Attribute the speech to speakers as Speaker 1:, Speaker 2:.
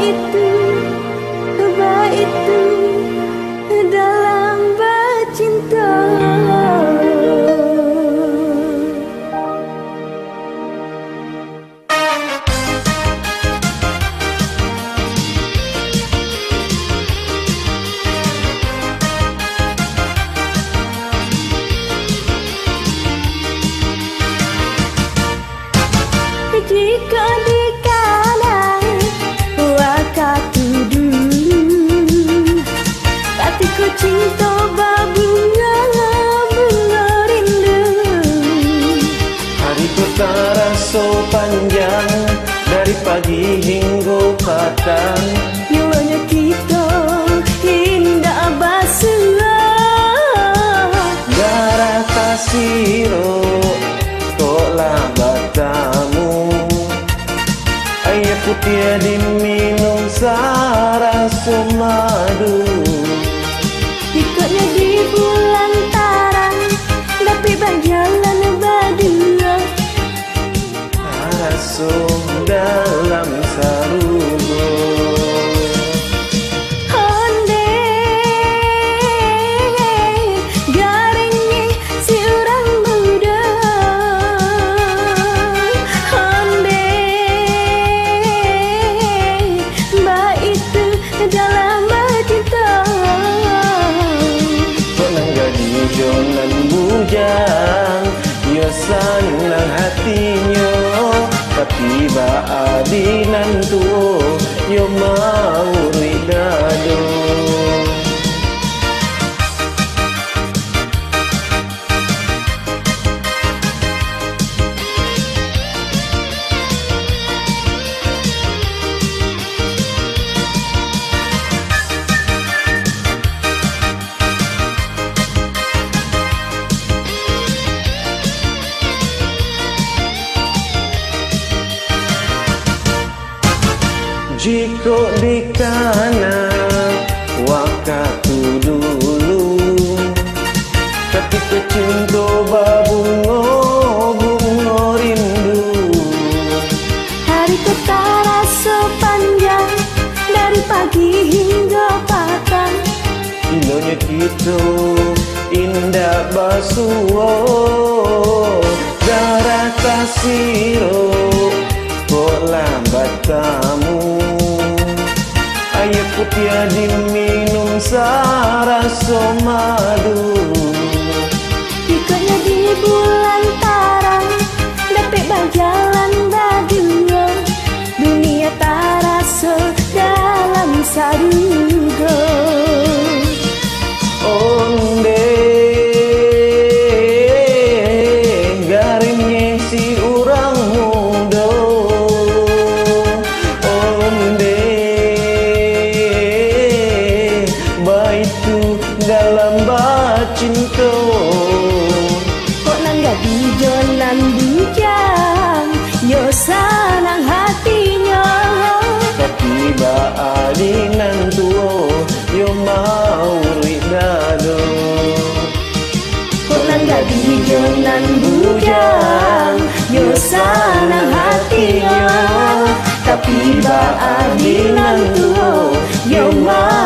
Speaker 1: itu dalam bercinta. Jika di kanan waktu dulu hatiku cinta berbunga rindu.
Speaker 2: Hariku terasa panjang dari pagi hingga petang.
Speaker 1: Jiwanya kita indah basuh.
Speaker 2: Darah kasih tolak batamu. Air putih diminum sarasa madu.
Speaker 1: Ikutnya di bulan tarang, tapi berjalan berdua.
Speaker 2: Rasa dalam sarugo.
Speaker 1: Onde garingnya si orang muda. Onde mbak itu dalam cinta.
Speaker 2: Senang jadi jonan bujang, ya senang hatinya. Tapi baadinan tu, ya mau ridado. Jika di kanan waktu dulu ketika cinta bunga rindu.
Speaker 1: Hariku terasa panjang dari pagi hingga petang.
Speaker 2: Indahnya kita indah basuh. Darah kasih kok lambat kamu. Air putih diminum sarasa madu.
Speaker 1: Ikutnya di bulan tarang, dapat berjalan berdua. Dunia terasa dalam sarugo.
Speaker 2: Onde garingnya si orang muda. Onde baitu dalam bercinta.
Speaker 1: Kok nangga di jalan bujang, yo senang hatinya.
Speaker 2: Tapi baadinan tuo, yo mau ridado.
Speaker 1: Kok nangga di jalan bujang, yo senang hatinya. Tapi baadinan tuo, yo mau